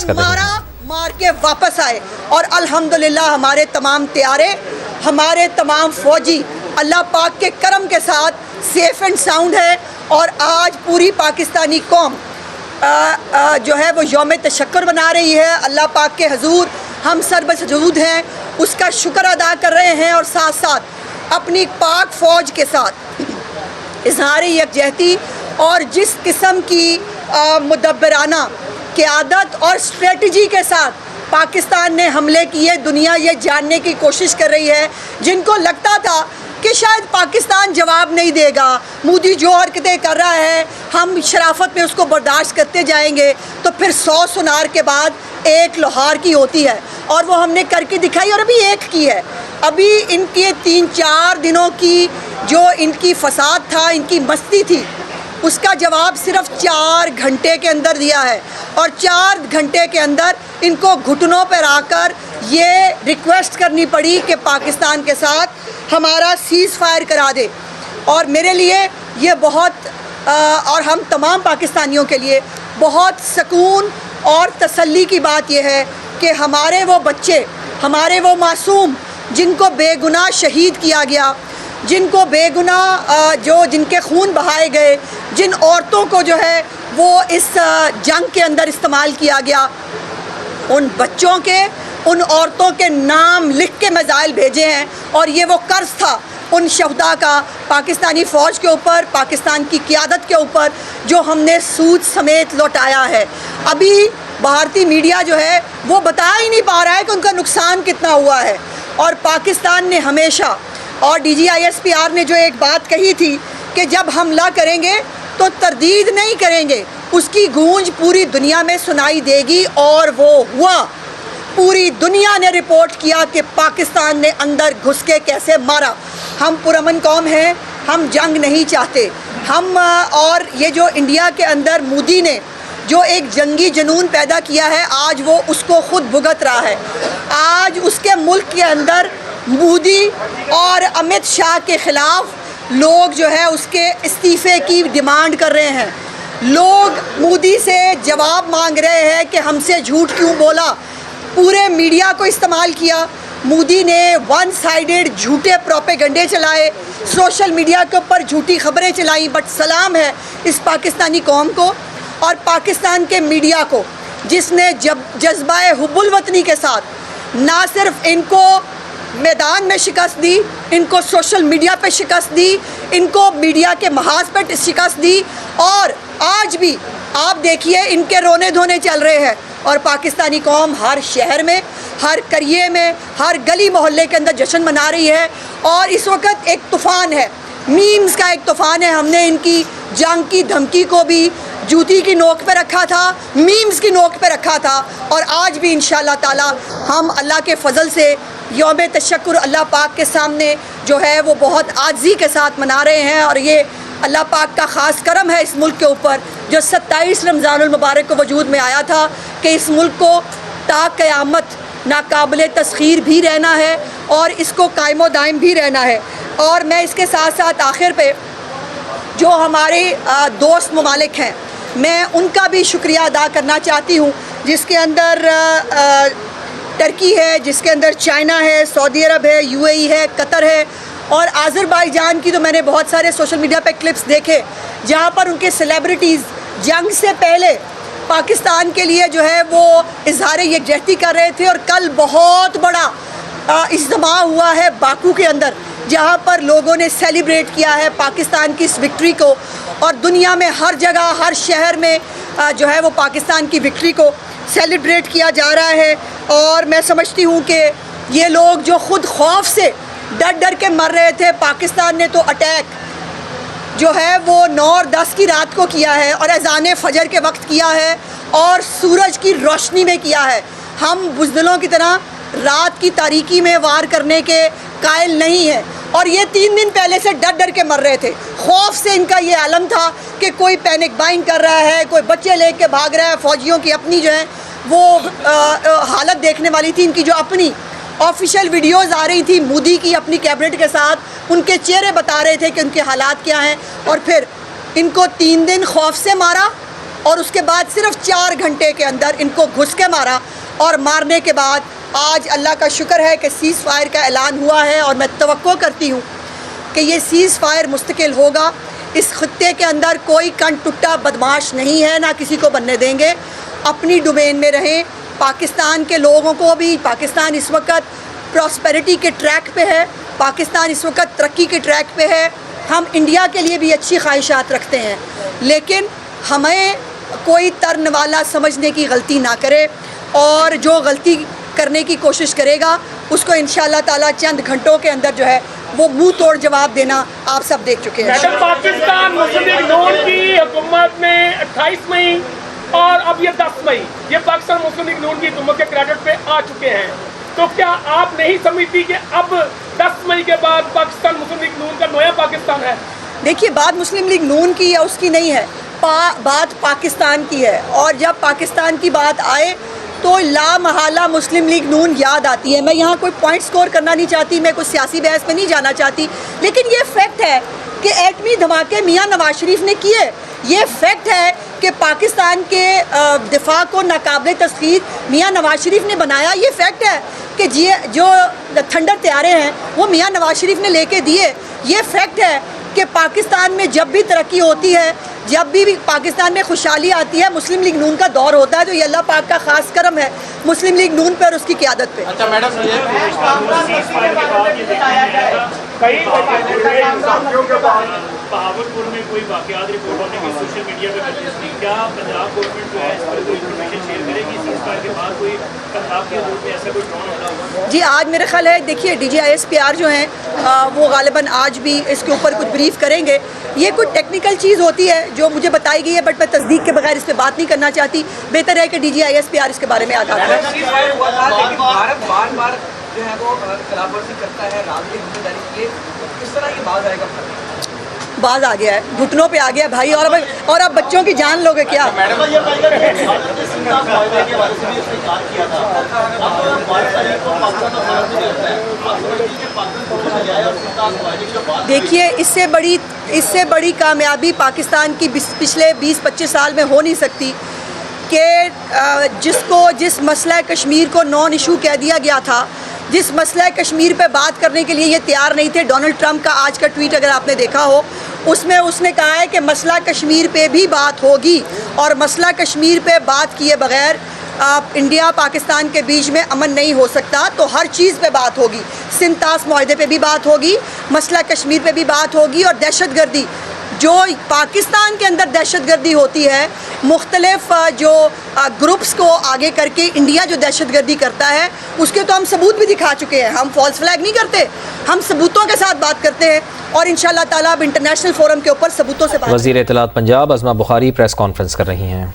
اس کا مار کے واپس آئے، اور الحمدللہ ہمارے تمام طیارے، ہمارے تمام فوجی اللہ پاک کے کرم کے ساتھ سیف اینڈ ساؤنڈ ہے، اور آج پوری پاکستانی قوم جو ہے وہ یوم تشکر بنا رہی ہے۔ اللہ پاک کے حضور ہم سر بسجود ہیں، اس کا شکر ادا کر رہے ہیں، اور ساتھ ساتھ اپنی پاک فوج کے ساتھ اظہار یکجہتی اور جس قسم کی مدبرانہ قیادت اور اسٹریٹجی کے ساتھ پاکستان نے حملے کیے، دنیا یہ جاننے کی کوشش کر رہی ہے، جن کو لگتا تھا کہ شاید پاکستان جواب نہیں دے گا، مودی جو حرکتیں کر رہا ہے ہم شرافت میں اس کو برداشت کرتے جائیں گے، تو پھر 100 سونار کے بعد ایک لوہار کی ہوتی ہے، اور وہ ہم نے کر کے دکھائی، اور ابھی ایک کی ہے۔ ابھی ان کے 3-4 دنوں کی جو ان کی فساد تھا، ان کی مستی تھی، اس کا جواب صرف 4 گھنٹے کے اندر دیا ہے، اور 4 گھنٹے کے اندر ان کو گھٹنوں پر آ کر یہ ریکویسٹ کرنی پڑی کہ پاکستان کے ساتھ ہمارا سیز فائر کرا دے۔ اور میرے لیے یہ بہت اور ہم تمام پاکستانیوں کے لیے بہت سکون اور تسلی کی بات یہ ہے کہ ہمارے وہ بچے، ہمارے وہ معصوم جن کو بے گناہ شہید کیا گیا، جن کو بے گناہ جن کے خون بہائے گئے، جن عورتوں کو جو ہے وہ اس جنگ کے اندر استعمال کیا گیا، ان بچوں کے، ان عورتوں کے نام لکھ کے میزائل بھیجے ہیں، اور یہ وہ قرض تھا ان شہداء کا پاکستانی فوج کے اوپر، پاکستان کی قیادت کے اوپر، جو ہم نے سود سمیت لوٹایا ہے۔ ابھی بھارتی میڈیا جو ہے وہ بتا ہی نہیں پا رہا ہے کہ ان کا نقصان کتنا ہوا ہے، اور پاکستان نے ہمیشہ، اور D G I S P R نے جو ایک بات کہی تھی کہ جب حملہ کریں گے تو تردید نہیں کریں گے، اس کی گونج پوری دنیا میں سنائی دے گی، اور وہ ہوا۔ پوری دنیا نے رپورٹ کیا کہ پاکستان نے اندر گھس کے کیسے مارا۔ ہم پرامن قوم ہیں، ہم جنگ نہیں چاہتے، ہم اور یہ جو انڈیا کے اندر مودی نے جو ایک جنگی جنون پیدا کیا ہے، آج وہ اس کو خود بھگت رہا ہے۔ آج اس کے ملک کے اندر مودی اور امت شاہ کے خلاف لوگ جو ہے اس کے استعفے کی ڈیمانڈ کر رہے ہیں، لوگ مودی سے جواب مانگ رہے ہیں کہ ہم سے جھوٹ کیوں بولا۔ پورے میڈیا کو استعمال کیا، مودی نے ون سائیڈڈ جھوٹے پروپیگنڈے چلائے، سوشل میڈیا کے اوپر جھوٹی خبریں چلائیں، بٹ سلام ہے اس پاکستانی قوم کو اور پاکستان کے میڈیا کو، جس نے جذبہ حب الوطنی کے ساتھ نہ صرف ان کو میدان میں شکست دی، ان کو سوشل میڈیا پہ شکست دی، ان کو میڈیا کے محاذ پہ شکست دی، اور آج بھی آپ دیکھیے ان کے رونے دھونے چل رہے ہیں، اور پاکستانی قوم ہر شہر میں، ہر قریے میں، ہر گلی محلے کے اندر جشن منا رہی ہے۔ اور اس وقت ایک طوفان ہے، میمز کا ایک طوفان ہے۔ ہم نے ان کی جنگ کی دھمکی کو بھی جوتی کی نوک پہ رکھا تھا، میمز کی نوک پہ رکھا تھا، اور آج بھی انشاءاللہ تعالی ہم اللہ کے فضل سے یوم تشکر اللہ پاک کے سامنے جو ہے وہ بہت عاجزی کے ساتھ منا رہے ہیں، اور یہ اللہ پاک کا خاص کرم ہے اس ملک کے اوپر، جو 27 رمضان المبارک کو وجود میں آیا تھا کہ اس ملک کو تا قیامت ناقابل تسخیر بھی رہنا ہے، اور اس کو قائم و دائم بھی رہنا ہے۔ اور میں اس کے ساتھ ساتھ آخر پہ جو ہمارے دوست ممالک ہیں، میں ان کا بھی شکریہ ادا کرنا چاہتی ہوں، جس کے اندر ترکی ہے، جس کے اندر چائنا ہے، سعودی عرب ہے، یو اے ای ہے، قطر ہے، اور آذربائیجان کی تو میں نے بہت سارے سوشل میڈیا پہ کلپس دیکھے جہاں پر ان کے سیلیبریٹیز جنگ سے پہلے پاکستان کے لیے جو ہے وہ اظہار یکجہتی کر رہے تھے، اور کل بہت بڑا اجتماع ہوا ہے باکو کے اندر، جہاں پر لوگوں نے سیلیبریٹ کیا ہے پاکستان کی اس وکٹری کو، اور دنیا میں ہر جگہ، ہر شہر میں جو ہے وہ پاکستان کی وکٹری کو سیلیبریٹ کیا جا رہا ہے۔ اور میں سمجھتی ہوں کہ یہ لوگ جو خود خوف سے ڈر کے مر رہے تھے، پاکستان نے تو اٹیک جو ہے وہ 9 اور 10 کی رات کو کیا ہے، اور اذان فجر کے وقت کیا ہے، اور سورج کی روشنی میں کیا ہے۔ ہم بزدلوں کی طرح رات کی تاریکی میں وار کرنے کے قائل نہیں ہیں، اور یہ 3 دن پہلے سے ڈر کے مر رہے تھے، خوف سے ان کا یہ عالم تھا کہ کوئی پینک بائنگ کر رہا ہے، کوئی بچے لے کے بھاگ رہا ہے۔ فوجیوں کی اپنی جو ہے وہ حالت دیکھنے والی تھی، ان کی جو اپنی آفیشیل ویڈیوز آ رہی تھی مودی کی اپنی کیبنٹ کے ساتھ، ان کے چہرے بتا رہے تھے کہ ان کے حالات کیا ہیں، اور پھر ان کو 3 دن خوف سے مارا، اور اس کے بعد صرف 4 گھنٹے کے اندر ان کو گھس کے مارا، اور مارنے کے بعد آج اللہ کا شکر ہے کہ سیز فائر کا اعلان ہوا ہے، اور میں توقع کرتی ہوں کہ یہ سیز فائر مستقل ہوگا۔ اس خطے کے اندر کوئی کن ٹٹا بدماش نہیں ہے، نہ کسی کو بننے دیں گے۔ اپنی ڈومین میں رہیں۔ پاکستان کے لوگوں کو بھی، پاکستان اس وقت پراسپیرٹی کے ٹریک پہ ہے، پاکستان اس وقت ترقی کے ٹریک پہ ہے۔ ہم انڈیا کے لیے بھی اچھی خواہشات رکھتے ہیں، لیکن ہمیں کوئی ترن والا سمجھنے کی غلطی نہ کرے، اور جو غلطی کرنے کی کوشش کرے گا اس کو انشاءاللہ تعالیٰ چند گھنٹوں کے اندر جو ہے وہ منہ توڑ جواب دینا آپ سب دیکھ چکے ہیں۔ میڈم، پاکستان مسلم لیگ نون کی حکومت میں 28 مئی اور اب یہ 10 مئی یہ پاکستان مسلم لیگ نون کی حکومت کے کریڈٹ پہ آ چکے ہیں، تو کیا آپ نہیں سمجھتی کہ اب 10 مئی کے بعد پاکستان مسلم لیگ نون کا نیا پاکستان ہے؟ دیکھیے، بات مسلم لیگ نون کی یا اس کی نہیں ہے، بات پاکستان کی ہے، اور جب پاکستان کی بات آئے تو لا محالہ مسلم لیگ نون یاد آتی ہے۔ میں یہاں کوئی پوائنٹ سکور کرنا نہیں چاہتی، میں کوئی سیاسی بحث میں نہیں جانا چاہتی، لیکن یہ فیکٹ ہے کہ ایٹمی دھماکے میاں نواز شریف نے کیے۔ یہ فیکٹ ہے کہ پاکستان کے دفاع کو ناقابل تسخیر میاں نواز شریف نے بنایا۔ یہ فیکٹ ہے کہ جو تھنڈر طیارے ہیں وہ میاں نواز شریف نے لے کے دیے۔ یہ فیکٹ ہے کہ پاکستان میں جب بھی ترقی ہوتی ہے، جب بھی پاکستان میں خوشحالی آتی ہے، مسلم لیگ نون کا دور ہوتا ہے، تو یہ اللہ پاک کا خاص کرم ہے مسلم لیگ نون پہ اور اس کی قیادت پہ۔ اچھا میڈم، بہاولپور میں کوئی واقعات رپورٹ ہونے کی سوشل میڈیا پہ کوشش کی، کیا پنجاب گورنمنٹ جو ہے اس پر کوئی انفارمیشن شیئر کرے گی؟ سیز فائر کے بعد کوئی پنجاب کے حدود میں ایسا کوئی ڈرون حملہ ہوا؟ جی، آج میرے خیال ہے، دیکھیے DGISPR جو ہیں وہ غالباً آج بھی اس کے اوپر کچھ بریف کریں گے۔ یہ کوئی ٹیکنیکل چیز ہوتی ہے جو مجھے بتائی گئی ہے، بٹ میں تصدیق کے بغیر اس پہ بات نہیں کرنا چاہتی۔ بہتر ہے کہ DGISPR اس کے بارے میں آگاہ کرے۔ بھارت بار بار جو ہے وہ خلاف ورزی کرتا ہے، رات کی حملہ داری کی، کس طرح یہ باز آئے گا؟ باز آ گیا ہے، گھٹنوں پہ آ گیا بھائی، اور اب بچوں کی جان لوگے کیا؟ دیکھیے، اس سے بڑی کامیابی پاکستان کی پچھلے 20-25 سال میں ہو نہیں سکتی کہ جس مسئلہ کشمیر کو نان ایشو کہہ دیا گیا تھا، جس مسئلہ کشمیر پہ بات کرنے کے لیے یہ تیار نہیں تھے۔ ڈونلڈ ٹرمپ کا آج کا ٹویٹ اگر آپ نے دیکھا ہو، اس میں اس نے کہا ہے کہ مسئلہ کشمیر پہ بھی بات ہوگی، اور مسئلہ کشمیر پہ بات کیے بغیر انڈیا پاکستان کے بیچ میں امن نہیں ہو سکتا۔ تو ہر چیز پہ بات ہوگی، سنتاس معاہدے پہ بھی بات ہوگی، مسئلہ کشمیر پہ بھی بات ہوگی، اور دہشت گردی، جو پاکستان کے اندر دہشت گردی ہوتی ہے، مختلف جو گروپس کو آگے کر کے انڈیا جو دہشت گردی کرتا ہے، اس کے تو ہم ثبوت بھی دکھا چکے ہیں۔ ہم فالس فلیگ نہیں کرتے، ہم ثبوتوں کے ساتھ بات کرتے ہیں، اور انشاءاللہ تعالیٰ اب انٹرنیشنل فورم کے اوپر ثبوتوں سے بات۔ وزیر اطلاعات پنجاب عظمہ بخاری پریس کانفرنس کر رہی ہیں۔